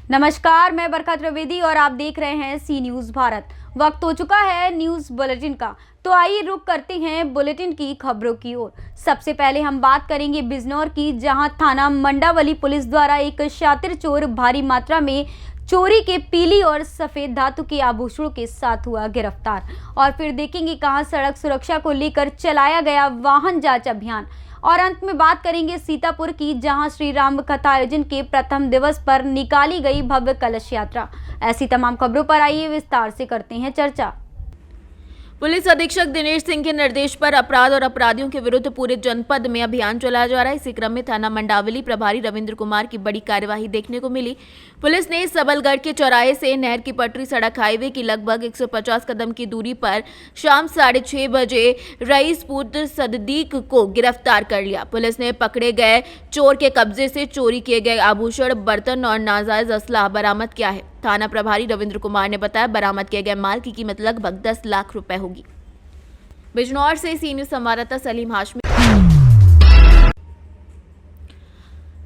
नमस्कार, मैं बरखा त्रिवेदी और आप देख रहे हैं सी न्यूज भारत। वक्त हो चुका है न्यूज बुलेटिन का, तो आइए रुक करते हैं बुलेटिन की खबरों की ओर। सबसे पहले हम बात करेंगे बिजनौर की, जहां थाना मंडावली पुलिस द्वारा एक शातिर चोर भारी मात्रा में चोरी के पीली और सफेद धातु के आभूषणों के साथ हुआ गिरफ्तार। और फिर देखेंगे कहां सड़क सुरक्षा को लेकर चलाया गया वाहन जांच अभियान। और अंत में बात करेंगे सीतापुर की, जहां श्री राम कथा आयोजन के प्रथम दिवस पर निकाली गई भव्य कलश यात्रा। ऐसी तमाम खबरों पर आइए विस्तार से करते हैं चर्चा। पुलिस अधीक्षक दिनेश सिंह के निर्देश पर अपराध और अपराधियों के विरुद्ध पूरे जनपद में अभियान चलाया जा रहा है। इसी क्रम में थाना मंडावली प्रभारी रविंद्र कुमार की बड़ी कार्यवाही देखने को मिली। पुलिस ने सबलगढ़ के चौराहे से नहर की पटरी सड़क हाईवे की लगभग 150 कदम की दूरी पर शाम 6:30 बजे रईसपुर सददीक को गिरफ्तार कर लिया। पुलिस ने पकड़े गए चोर के कब्जे से चोरी किए गए आभूषण, बर्तन और नाजायज असलाह बरामद किया है। थाना प्रभारी रविंद्र कुमार ने बताया, बरामद किए गए माल की कीमत लगभग 10 लाख रुपए होगी। बिजनौर से सी न्यूज संवाददाता सलीम हाशमी।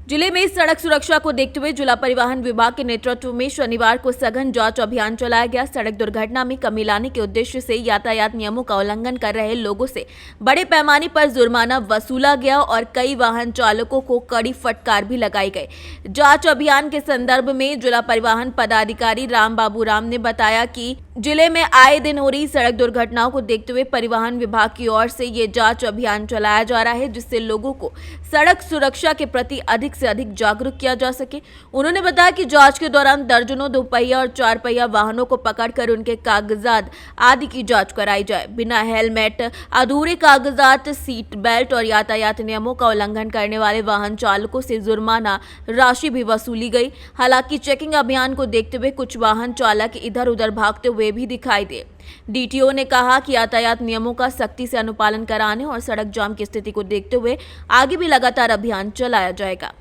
जिले में सड़क सुरक्षा को देखते हुए जिला परिवहन विभाग के नेतृत्व में शनिवार को सघन जांच अभियान चलाया गया। सड़क दुर्घटना में कमी लाने के उद्देश्य से यातायात नियमों का उल्लंघन कर रहे लोगों से बड़े पैमाने पर जुर्माना वसूला गया और कई वाहन चालकों को कड़ी फटकार भी लगाई गई। जांच अभियान के संदर्भ में जिला परिवहन पदाधिकारी राम बाबू राम ने बताया कि जिले में आए दिन हो रही सड़क दुर्घटनाओं को देखते हुए परिवहन विभाग की ओर से ये जांच अभियान चलाया जा रहा है, जिससे लोगों को सड़क सुरक्षा के प्रति अधिक से अधिक जागरूक किया जा सके। उन्होंने बताया कि जांच के दौरान दर्जनों दोपहिया और चार पहिया वाहनों को पकड़कर उनके कागजात आदि की जांच कराई जाए। बिना हेलमेट, अधूरे कागजात, सीट बेल्ट और यातायात नियमों का उल्लंघन करने वाले वाहन चालकों से जुर्माना राशि भी वसूली गई। हालांकि चेकिंग अभियान को देखते हुए कुछ वाहन चालक इधर उधर भागते हुए भी दिखाई दे। डीटीओ ने कहा कि यातायात नियमों का सख्ती से अनुपालन कराने और सड़क जाम की स्थिति को देखते हुए आगे भी लगातार अभियान चलाया जाएगा।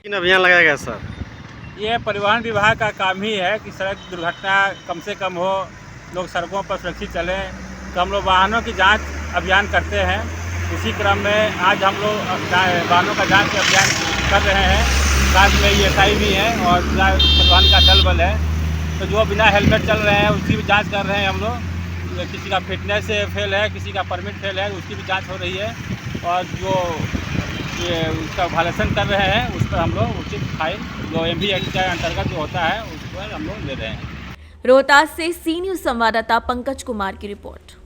अभियान लगाया गया सर? ये परिवहन विभाग का काम ही है कि सड़क दुर्घटना कम से कम हो, लोग सड़कों पर सुरक्षित चलें। तो हम लोग वाहनों की जांच अभियान करते हैं। इसी क्रम में आज हम लोग वाहनों का जांच अभियान कर रहे हैं। साथ में ESI भी है और परिवहन का दल बल है। तो जो बिना हेलमेट चल रहे हैं उसकी भी जांच कर रहे हैं हम लोग। किसी का फिटनेस फेल है, किसी का परमिट फेल है, उसकी भी जांच हो रही है। और जो ये उसका वायलेशन कर रहे हैं उस पर हम लोग उचित फाइन जो MV एक्ट के अंतर्गत जो होता है उस पर हम लोग ले रहे हैं। रोहतास से सी न्यूज संवाददाता पंकज कुमार की रिपोर्ट।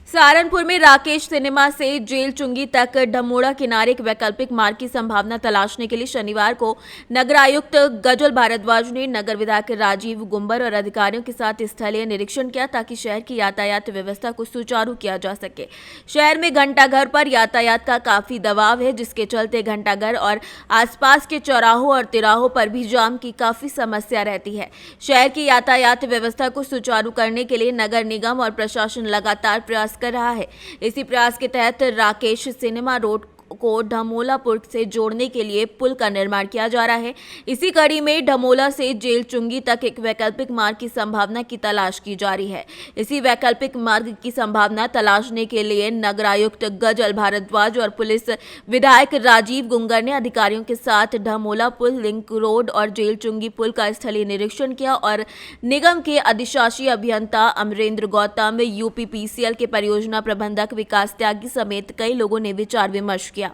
सहारनपुर में राकेश सिनेमा से जेल चुंगी तक ढमोड़ा किनारे एक वैकल्पिक मार्ग की संभावना तलाशने के लिए शनिवार को नगर आयुक्त गजल भारद्वाज ने नगर विधायक राजीव गुंबर और अधिकारियों के साथ स्थलीय निरीक्षण किया, ताकि शहर की यातायात व्यवस्था को सुचारू किया जा सके। शहर में घंटाघर पर यातायात का काफी दबाव है, जिसके चलते घंटाघर और आसपास के चौराहों और तिराहों पर भी जाम की काफी समस्या रहती है। शहर की यातायात व्यवस्था को सुचारू करने के लिए नगर निगम और प्रशासन लगातार प्रयास कर रहा है। इसी प्रयास के तहत राकेश सिनेमा रोड को ढमोलापुर से जोड़ने के लिए पुल का निर्माण किया जा रहा है। इसी कड़ी में ढमोला से जेल चुंगी तक एक वैकल्पिक मार्ग की संभावना की तलाश की जा रही है। इसी वैकल्पिक मार्ग की संभावना तलाशने के लिए नगर आयुक्त गजल भारद्वाज और पुलिस विधायक राजीव गुंगर ने अधिकारियों के साथ ढमोला पुल, लिंक रोड और जेल चुंगी पुल का स्थलीय निरीक्षण किया और निगम के अधिशासी अभियंता अमरेंद्र गौतम, UPPCL के परियोजना प्रबंधक विकास त्यागी समेत कई लोगों ने विचार विमर्श किया।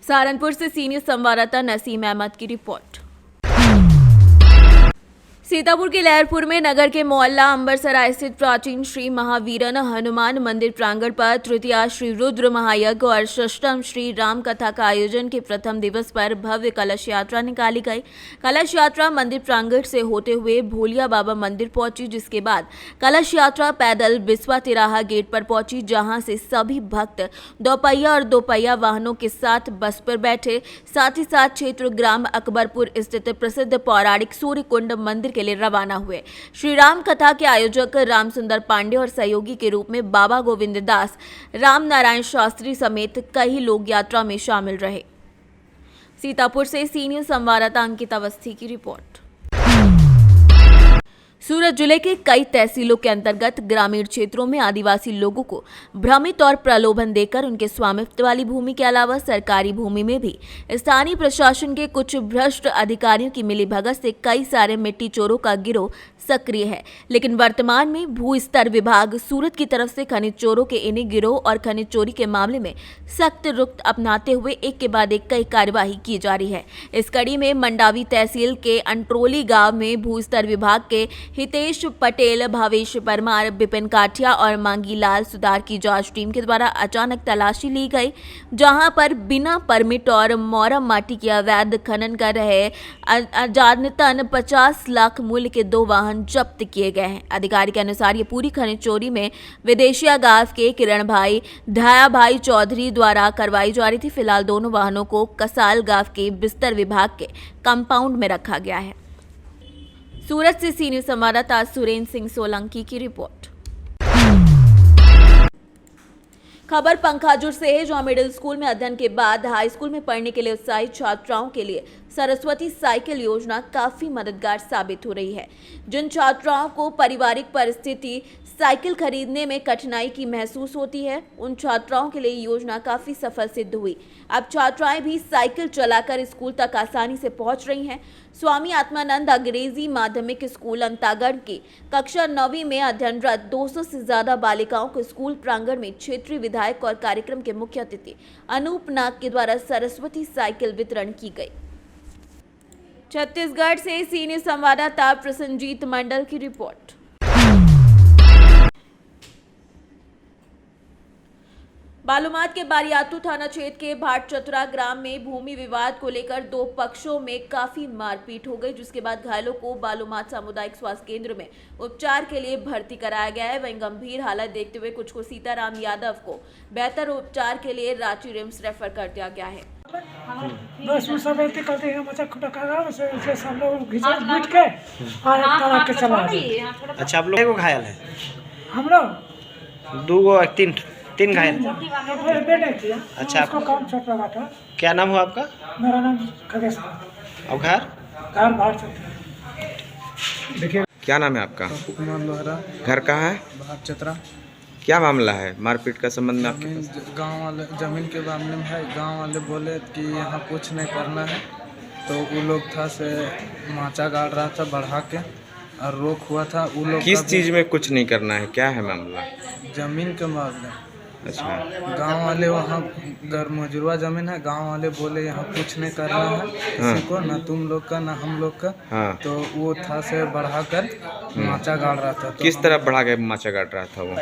सहारनपुर से सी न्यूज संवाददाता नसीम अहमद की रिपोर्ट। सीतापुर के लहरपुर में नगर के मोहल्ला अंबरसराय स्थित प्राचीन श्री महावीरन हनुमान मंदिर प्रांगण पर तृतीया श्री रुद्र महायज्ञ और षष्ठम श्री राम कथा का आयोजन के प्रथम दिवस पर भव्य कलश यात्रा निकाली गई। कलश यात्रा मंदिर प्रांगण से होते हुए भोलिया बाबा मंदिर पहुंची, जिसके बाद कलश यात्रा पैदल बिस्वा तिराहा गेट पर पहुंची, जहां से सभी भक्त दोपहिया और दोपहिया वाहनों के साथ बस पर बैठे। साथ ही साथ क्षेत्र ग्राम अकबरपुर स्थित प्रसिद्ध पौराणिक सूर्य कुंड मंदिर के लिए रवाना हुए। श्री राम कथा के आयोजक राम सुंदर पांडे और सहयोगी के रूप में बाबा गोविंद दास, राम नारायण शास्त्री समेत कई लोग यात्रा में शामिल रहे। सीतापुर से सी न्यूज संवाददाता अंकिता अवस्थी की रिपोर्ट। सूरत जिले के कई तहसीलों के अंतर्गत ग्रामीण क्षेत्रों में आदिवासी लोगों को भ्रमित और प्रलोभन देकर उनके स्वामित्व वाली भूमि के अलावा सरकारी भूमि में भी स्थानीय प्रशासन के कुछ भ्रष्ट अधिकारियों की मिलीभगत से कई सारे मिट्टी चोरों का गिरोह सक्रिय है। लेकिन वर्तमान में भू स्तर विभाग सूरत की तरफ से खनिज चोरों के इन्हीं गिरोह और खनिज चोरी के मामले में सख्त रुख अपनाते हुए एक के बाद एक कई कार्यवाही की जा रही है। इस कड़ी में मंडावी तहसील के अंट्रोली गांव में भू स्तर विभाग के हितेश पटेल, भावेश परमार, बिपिन काठिया और मांगीलाल सुधार की जांच टीम के द्वारा अचानक तलाशी ली गई, जहां पर बिना परमिट और मोरम माटी की अवैध खनन कर रहे अजानतन 50 लाख मूल्य के 2 वाहन जब्त किए गए हैं। अधिकारी के अनुसार ये पूरी खनिज चोरी में विदेशिया गांव के किरण भाई, ढाया भाई चौधरी द्वारा करवाई जा रही थी। फिलहाल दोनों वाहनों को कसाल गांव के बिस्तर विभाग के कंपाउंड में रखा गया है। सूरत से सी न्यूज संवाददाता सुरेंद्र सिंह सोलंकी की रिपोर्ट। खबर पंखाजुर से है, जहां मिडिल स्कूल में अध्ययन के बाद हाई स्कूल में पढ़ने के लिए उत्साहित छात्राओं के लिए सरस्वती साइकिल योजना काफी मददगार साबित हो रही है। जिन छात्राओं को पारिवारिक परिस्थिति साइकिल खरीदने में कठिनाई की महसूस होती है, उन छात्राओं के लिए योजना काफी सफल सिद्ध हुई। अब छात्राएं भी साइकिल चलाकर स्कूल तक आसानी से पहुंच रही हैं। स्वामी आत्मानंद अंग्रेजी माध्यमिक स्कूल अंतागढ़ की कक्षा 9वीं में अध्ययनरत 200 से ज्यादा बालिकाओं को स्कूल प्रांगण में क्षेत्रीय विधायक और कार्यक्रम के मुख्य अतिथि अनूप नाग के द्वारा सरस्वती साइकिल वितरण की गई। छत्तीसगढ़ से सी न्यूज संवाददाता प्रसन्नजीत मंडल की रिपोर्ट। बालूमाथ के बारियातू थाना क्षेत्र के भाट चतुरा ग्राम में भूमि विवाद को लेकर 2 पक्षों में काफी मारपीट हो गई, जिसके बाद घायलों को बालूमाथ सामुदायिक स्वास्थ्य केंद्र में उपचार के लिए भर्ती कराया गया है। वहीं गंभीर हालत देखते हुए कुछ को सीताराम यादव को बेहतर उपचार के लिए रांची रिम्स रेफर कर दिया गया है। बस वो सब ऐसे करते हैं, बच्चा खुटा कर वैसे सब लोग घिसट पीट के और एक तरह के चला दिए। अच्छा, आप लोग घायल है? हम लोग 2 तीन घायल। अच्छा, आपको कौन चोट लगा था? क्या नाम हुआ आपका? मेरा नाम खगेश। और घर भाट चतरा। देखिए, क्या नाम है आपका? कुमार लोहरा। घर कहाँ है? भाट चतरा। क्या मामला है मारपीट का संबंध में आपके पास? गांव वाले जमीन के मामले में है। गांव वाले बोले कि यहाँ कुछ नहीं करना है, तो वो लोग था से माचा गाड़ रहा था बढ़ा के और रोक हुआ था। वो लोग किस चीज में कुछ नहीं करना है, क्या है मामला? जमीन के मामले। अच्छा, गांव वाले वहाँ घर मजुरवा जमीन है, गांव वाले बोले यहाँ कुछ नहीं करना है किसी को, ना तुम लोग का ना हम लोग का। हाँ। तो वो था से बढ़ाकर माचा गाड़ रहा था। तो किस तरफ बढ़ा के माचा काट रहा था वो?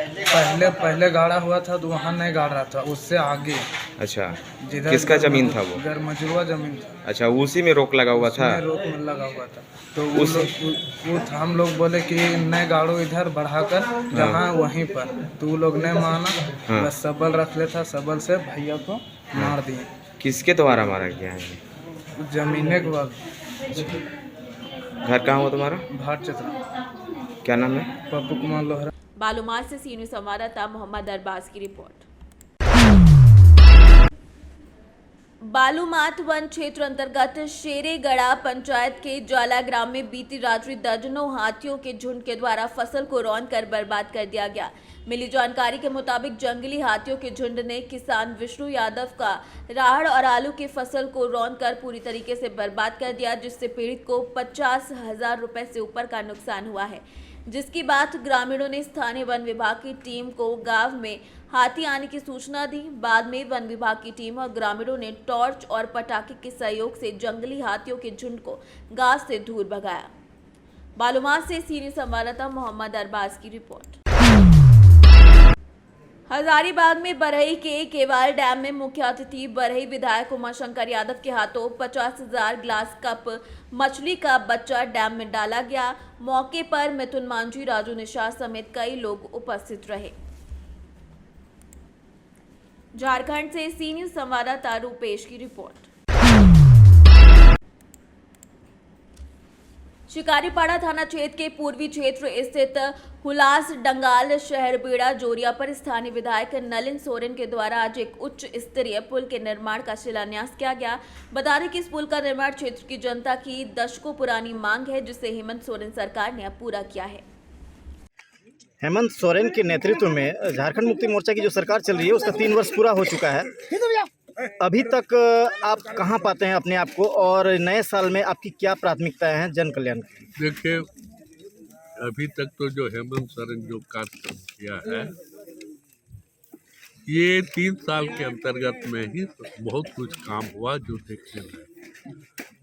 पहले गाड़ा हुआ था तो वहाँ नहीं गाड़ रहा था, उससे आगे। अच्छा, जिधर किसका जमीन था वो? घर मजुरवा जमीन था। अच्छा, उसी में रोक लगा हुआ था? रोक में लगा हुआ था। तो हम लोग बोले कि नहीं गाड़ो इधर बढ़ाकर जहाँ वहीं पर, तो वो लोग नहीं माना। हाँ। बस सबल रख लेता, सबल से भैया को मार दिए। किसके द्वारा मारा गया है? जमीने के बाद। घर कहाँ हुआ तुम्हारा? भाट चतरा। क्या नाम है? पप्पू कुमार लोहरा। बालूमाथ से सी न्यूज संवाददाता मोहम्मद अरबाज की रिपोर्ट। बालूमाथ वन क्षेत्र अंतर्गत शेरेगढ़ा पंचायत के जाला ग्राम में बीती रात्रि दर्जनों हाथियों के झुंड के द्वारा फसल को रौंदकर बर्बाद कर दिया गया। मिली जानकारी के मुताबिक जंगली हाथियों के झुंड ने किसान विष्णु यादव का राहड़ और आलू की फसल को रौंदकर पूरी तरीके से बर्बाद कर दिया, जिससे पीड़ित को 50,000 रुपए से ऊपर का नुकसान हुआ है। जिसकी बात ग्रामीणों ने स्थानीय वन विभाग की टीम को गांव में हाथी आने की सूचना दी। बाद में वन विभाग की टीम और ग्रामीणों ने टॉर्च और पटाखे के सहयोग से जंगली हाथियों के झुंड को गांव से दूर भगाया। बालूमाथ से सी न्यूज संवाददाता मोहम्मद अरबाज की रिपोर्ट। हजारीबाग में बरही के केवाल डैम में मुख्य अतिथि बरही विधायक उमाशंकर यादव के हाथों 50,000 ग्लास कप मछली का बच्चा डैम में डाला गया। मौके पर मिथुन मांझी, राजू निषाद समेत कई लोग उपस्थित रहे। झारखंड से सी न्यूज संवाददाता रूपेश की रिपोर्ट। शिकारीपाड़ा थाना क्षेत्र के पूर्वी क्षेत्र स्थित हुलास डंगाल शहर बेड़ा जोरिया पर स्थानीय विधायक नलिन सोरेन के द्वारा आज एक उच्च स्तरीय पुल के निर्माण का शिलान्यास किया गया। बता दें कि इस पुल का निर्माण क्षेत्र की जनता की दशकों पुरानी मांग है, जिसे हेमंत सोरेन सरकार ने अब पूरा किया है। हेमंत सोरेन के नेतृत्व में झारखंड मुक्ति मोर्चा की जो सरकार चल रही है उसका 3 वर्ष पूरा हो चुका है। अभी तक आप कहां पाते हैं अपने आप को और नए साल में आपकी क्या प्राथमिकताएं हैं जन कल्याण की? देखिए, अभी तक तो जो हेमंत सोरेन जो कार्यक्रम किया है, ये 3 साल के अंतर्गत में ही बहुत कुछ काम हुआ जो देखने में।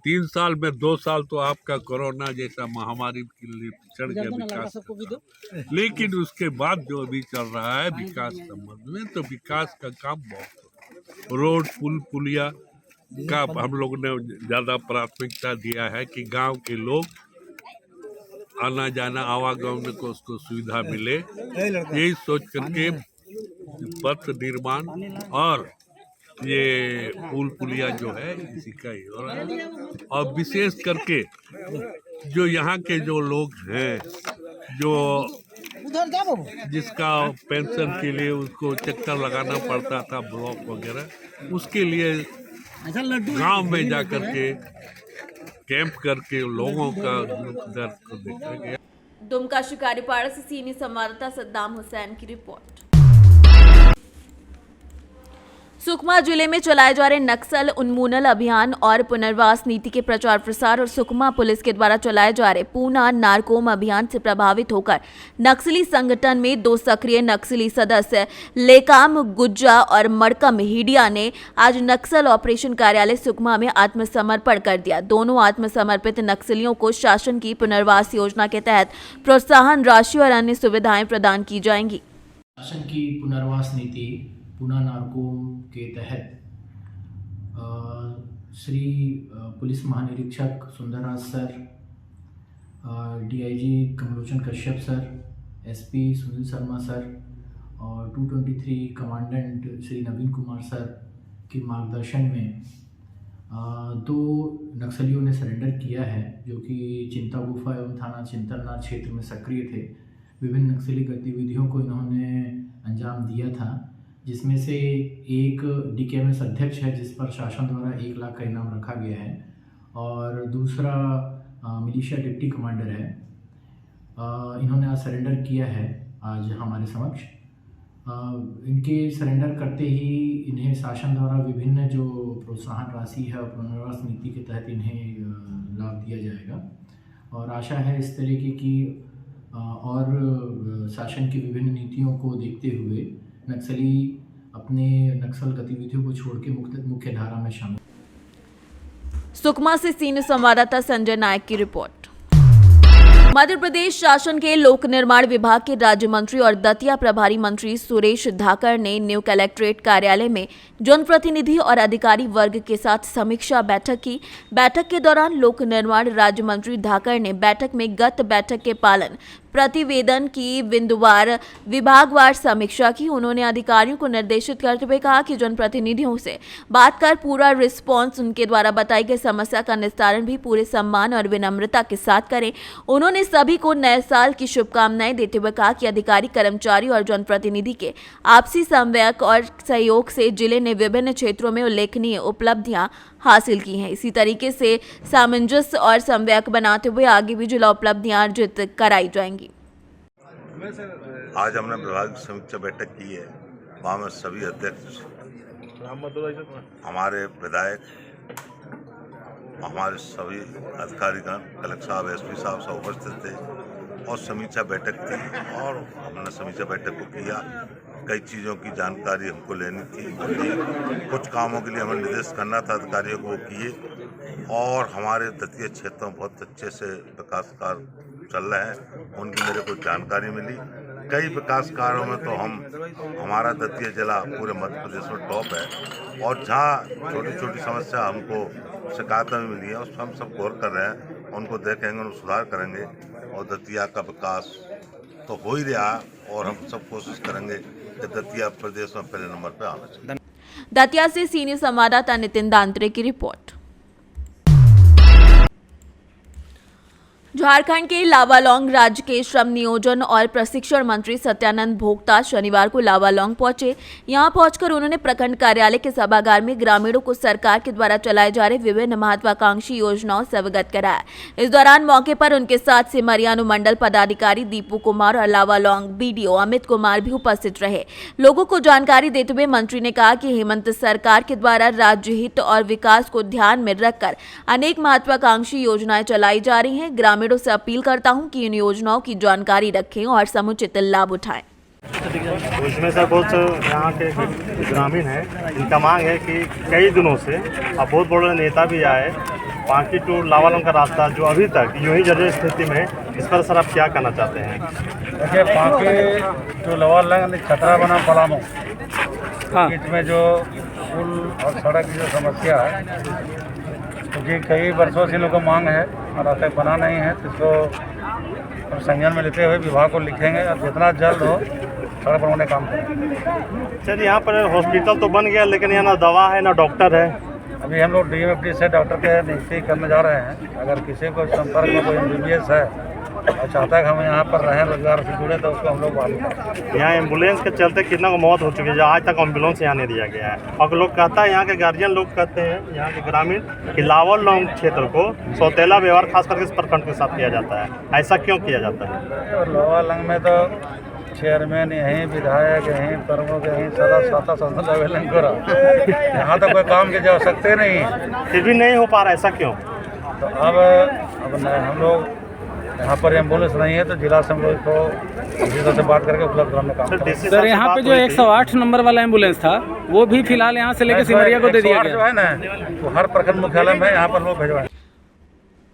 3 साल में 2 साल तो आपका कोरोना जैसा महामारी के लिए पिछड़ गया विकास का, लेकिन उसके बाद जो अभी चल रहा है विकास संबंध में, तो विकास का काम बहुत रोड पुल पुलिया का हम लोगों ने ज़्यादा प्राथमिकता दिया है कि गांव के लोग आना जाना आवागमन को उसको सुविधा मिले, यही सोच करके पथ निर्माण और ये पुल पुलिया जो है इसी का ही हो रहा है। और विशेष करके जो यहाँ के जो लोग हैं जो जिसका पेंशन के लिए उसको चक्कर लगाना पड़ता था ब्लॉक वगैरह, उसके लिए गांव में जाकर के कैंप करके लोगों का दुख दर्द को देखा गया। दुमका शिकारीपाड़ा से सीनियर संवाददाता सद्दाम हुसैन की रिपोर्ट। सुकमा जिले में चलाए जा रहे नक्सल उन्मूलन अभियान और पुनर्वास नीति के प्रचार प्रसार और सुकमा पुलिस के द्वारा चलाए जा रहे पूना नारकोम अभियान से प्रभावित होकर नक्सली संगठन में 2 सक्रिय नक्सली सदस्य लेकाम गुज्जा और मड़कम हिडिया ने आज नक्सल ऑपरेशन कार्यालय सुकमा में आत्मसमर्पण कर दिया। दोनों आत्मसमर्पित नक्सलियों को शासन की पुनर्वास योजना के तहत प्रोत्साहन राशि और अन्य सुविधाएं प्रदान की जाएंगी। शासन की पुनर्वास नीति पूना नारकोम के तहत श्री पुलिस महानिरीक्षक Sundarraj sir, DIG Kamlochan Kashyap sir, SP Sunil Sharma sir और 223 कमांडेंट श्री नवीन कुमार सर के मार्गदर्शन में 2 नक्सलियों ने सरेंडर किया है, जो कि चिंता गुफा एवं थाना चिंतलनार क्षेत्र में सक्रिय थे। विभिन्न नक्सली गतिविधियों को इन्होंने अंजाम दिया था, जिसमें से एक डीकेएमएस अध्यक्ष है जिस पर शासन द्वारा 1 लाख का इनाम रखा गया है और दूसरा मिलिशिया डिप्टी कमांडर है। इन्होंने आज सरेंडर किया है आज हमारे समक्ष। इनके सरेंडर करते ही इन्हें शासन द्वारा विभिन्न जो प्रोत्साहन राशि है और पुनर्वास नीति के तहत इन्हें लाभ दिया जाएगा और आशा है इस तरीके की और शासन की विभिन्न नीतियों को देखते हुए नक्सली अपने नक्सल गतिविधियों को छोड़ के मुख्य धारा में शामिल। सुकमा से सीनियर संवाददाता संजय नायक की रिपोर्ट। मध्य प्रदेश शासन के लोक निर्माण विभाग के राज्य मंत्री और दतिया प्रभारी मंत्री सुरेश धाकर ने न्यू कलेक्ट्रेट कार्यालय में जनप्रतिनिधि और अधिकारी वर्ग के साथ समीक्षा बैठक की। बैठक के दौरान लोक निर्माण राज्य मंत्री धाकर ने बैठक में गत बैठक के पालन प्रतिवेदन की बिंदुवार विभागवार समीक्षा की। उन्होंने अधिकारियों को निर्देशित करते हुए कहा कि जनप्रतिनिधियों से बात कर पूरा रिस्पॉन्स उनके द्वारा बताई गई समस्या का निस्तारण भी पूरे सम्मान और विनम्रता के साथ करें। उन्होंने सभी को नए साल की शुभकामनाएं देते हुए कहा कि अधिकारी कर्मचारी और जनप्रतिनिधि के आपसी समन्वय और सहयोग से जिले ने विभिन्न क्षेत्रों में उल्लेखनीय उपलब्धियां हासिल की हैं। इसी तरीके से सामंजस्य और समन्वय बनाते हुए आगे भी जिला उपलब्धियां अर्जित कराई जाएंगी। आज हमने विभाग की समीक्षा बैठक की है। वहाँ में सभी अध्यक्ष, हमारे विधायक, हमारे सभी अधिकारीगण, कलेक्टर साहब, एसपी साहब सब उपस्थित थे और समीक्षा बैठक थी और हमने समीक्षा बैठक को किया। कई चीज़ों की जानकारी हमको लेनी थी, कुछ कामों के लिए हमें निर्देश करना था अधिकारियों को, वो किए और हमारे दतिया क्षेत्र में बहुत अच्छे से विकास कार्य चल रहे हैं, उनकी मेरे को जानकारी मिली। कई विकास कार्यों में तो हमारा दतिया जिला पूरे मध्य प्रदेश में टॉप है और जहाँ छोटी छोटी समस्या हमको शिकायतें मिली है उस पर हम सब गौर कर रहे हैं, उनको देखेंगे, उनको सुधार करेंगे और दतिया का विकास तो हो ही रहा और हम सब कोशिश करेंगे कि दतिया प्रदेश में पहले नंबर पर आना चाहिए। दतिया से सीनियर संवाददाता नितिन दांत्रे की रिपोर्ट। झारखंड के लावालौंग राज्य के श्रम नियोजन और प्रशिक्षण मंत्री सत्यानंद भोक्ता शनिवार को लावालौंग पहुंचे। यहां पहुंचकर उन्होंने प्रखंड कार्यालय के सभागार में ग्रामीणों को सरकार के द्वारा चलाए जा रहे विभिन्न महत्वाकांक्षी योजनाओं से अवगत कराया। इस दौरान मौके पर उनके साथ सिमरिया अनुमंडल पदाधिकारी दीपू कुमार और लावालौंग बीडीओ अमित कुमार भी उपस्थित रहे। लोगों को जानकारी देते हुए मंत्री ने कहा कि हेमंत सरकार के द्वारा राज्य हित और विकास को ध्यान में रखकर अनेक महत्वाकांक्षी योजनाएं चलाई जा रही हैं। ग्रामीणों से अपील करता हूं कि इन योजनाओं की जानकारी रखें और समुचित लाभ उठाएं। उसमें से बहुत यहाँ के ग्रामीण हैं, इनका मांग है कि कई दिनों से अब बहुत बड़े नेता भी आए, पांकी टू लावालौंग का रास्ता जो अभी तक यूं ही जर्जर स्थिति में, इस पर सर आप क्या कहना चाहते हैं? देखिए, पांकी टू लावालौंग खतरा बना पलामू, बीच में जो पुल और सड़क की जो समस्या है, क्योंकि कई वर्षों से लोगों को मांग है और रास्ता बना नहीं है, तो इसको संज्ञान में लेते हुए विभाग को लिखेंगे और जितना जल्द हो सड़क बनवाने काम करेंगे। सर, यहाँ पर हॉस्पिटल तो बन गया, लेकिन यहाँ ना दवा है ना डॉक्टर है। अभी हम लोग डीएमएफडी से डॉक्टर के नियुक्ति करने जा रहे हैं। अगर किसी को संपर्क में कोई एमबीबीएस है और चाहता है कि हम यहाँ पर रहें, रोजगार से जुड़े, तो उसको हम लोग मालूम करें। यहाँ एम्बुलेंस के चलते कितना को मौत हो चुकी है, आज तक एम्बुलेंस यहाँ नहीं दिया गया है। और लोग कहता है, यहाँ के गार्जियन लोग कहते हैं, यहाँ के ग्रामीण, कि लावालौंग क्षेत्र को सौतेला व्यवहार खास करके इस प्रखंड के साथ किया जाता है। ऐसा क्यों किया जाता है? लावालौंग में तो चेयरमैन यहीं, विधायक यहीं, प्रमुख यहीं, सदा साता संसद अवेलन करा, यहाँ तो कोई काम की आवश्यकता नहीं है, फिर भी नहीं हो पा रहा, ऐसा क्यों? तो अब हम लोग यहाँ पर एम्बुलेंस नहीं है, तो जिला से हम लोग को किसी से बात करके उपलब्ध कराने का काम करेंगे। सर, यहाँ पे जो 108 नंबर वाला एम्बुलेंस था, वो भी फिलहाल यहाँ से लेकर सिमरिया को दे दिया गया जो है ना, वो हर प्रखंड मुख्यालय में यहाँ पर लोग भिजवाएं।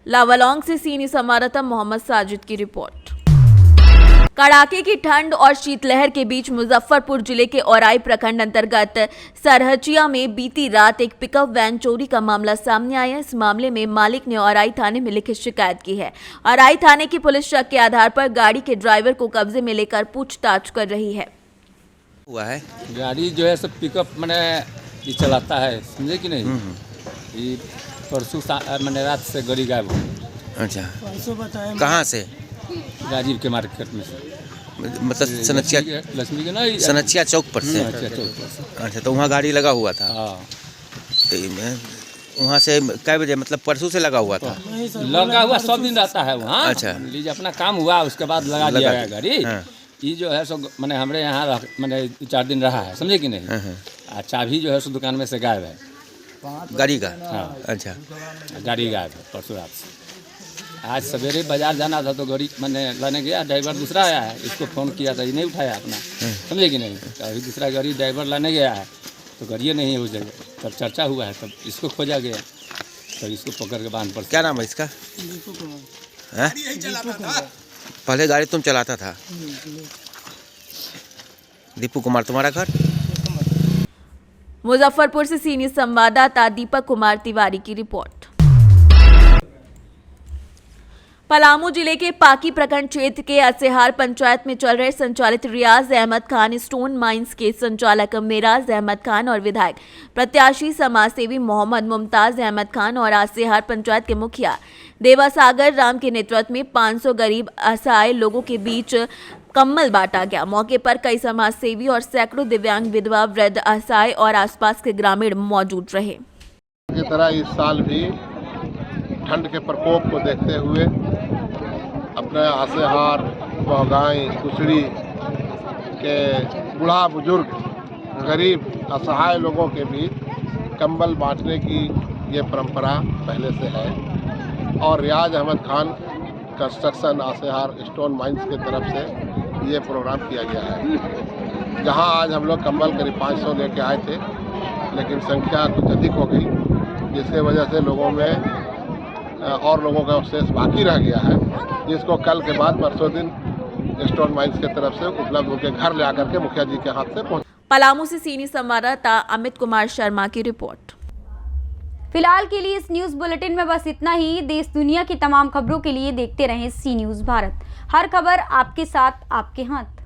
लावालौंग से सीनियर संवाददाता मोहम्मद साजिद की रिपोर्ट। कड़ाके की ठंड और शीतलहर के बीच मुजफ्फरपुर जिले के औराई प्रखंड अंतर्गत सरहचिया में बीती रात एक पिकअप वैन चोरी का मामला सामने आया। इस मामले में मालिक ने औराई थाने में लिखित शिकायत की है। औराई थाने की पुलिस शक के आधार पर गाड़ी के ड्राइवर को कब्जे में लेकर पूछताछ कर रही है। हुआ है गाड़ी जो है सब पिकअप मैंने ये चलाता है, समझे कि नहीं? ये परसों मैंने रात से गाड़ी गायब हो। अच्छा, कहाँ से? राजीव के मार्केट में से, मतलब सनचिया लक्ष्मी के ना, सनचिया चौक पर से। अच्छा, तो वहाँ गाड़ी लगा हुआ था। तो वहाँ से कै बजे, मतलब परसों से लगा हुआ था? लगा हुआ सब दिन रहता है वहाँ। अच्छा, लीजिए अपना काम हुआ, उसके बाद लगा दिया गया गाड़ी। ये जो है सो मैंने हमारे यहाँ मैंने 4 दिन रहा है, समझे कि नहीं? चाबी जो है सो दुकान में से गायब है गाड़ी का। हाँ, अच्छा, गाड़ी गायब है परसों रात से। आज सवेरे बाजार जाना था तो गाड़ी मैंने लाने गया, ड्राइवर दूसरा आया है, इसको फ़ोन किया था, ये नहीं उठाया अपना, समझे कि नहीं? तो अभी दूसरा गाड़ी ड्राइवर लाने गया है तो गाड़ी नहीं है उस जगह, तब चर्चा हुआ है, तब इसको खोजा गया, तब इसको पकड़ के बांध पर। क्या नाम है इसका? पहले गाड़ी तुम चलाता था? दीपू कुमार। तुम्हारा घर? मुजफ्फरपुर से सीनियर संवाददाता दीपक कुमार तिवारी की रिपोर्ट। पलामू जिले के पाकी प्रखंड क्षेत्र के असेहार पंचायत में चल रहे संचालित रियाज अहमद खान स्टोन माइंस के संचालक मेराज अहमद खान और विधायक प्रत्याशी समाजसेवी मोहम्मद मुमताज अहमद खान और असेहार पंचायत के मुखिया देवासागर राम के नेतृत्व में 500 गरीब असहाय लोगों के बीच कम्बल बांटा गया। मौके पर कई समाजसेवी और सैकड़ों दिव्यांग, विधवा, वृद्ध, असहाय और आसपास के ग्रामीण मौजूद रहे। की तरह इस साल भी ठंड के प्रकोप को देखते हुए अपने आसेहार, बहगाई, कुसड़ी के बूढ़ा बुजुर्ग, गरीब, असहाय लोगों के बीच कंबल बांटने की ये परंपरा पहले से है। और रियाज अहमद खान कंस्ट्रक्शन आसेहार स्टोन माइंस की तरफ से ये प्रोग्राम किया गया है, जहां आज हम लोग कंबल करीब 500 लेके आए थे, लेकिन संख्या कुछ अधिक हो गई, जिसके वजह से लोगों में और लोगों का शेष बाकी रह गया है, जिसको कल के बाद परसों दिन स्टोन माइंस के तरफ से उपलब्ध उनके घर ले आकर के मुखिया जी के हाथ से पहुंच। पलामू से सीनियर संवाददाता अमित कुमार शर्मा की रिपोर्ट। फिलहाल के लिए इस न्यूज बुलेटिन में बस इतना ही। देश दुनिया की तमाम खबरों के लिए देखते रहें सी न्यूज भारत। हर खबर आपके साथ, आपके हाथ।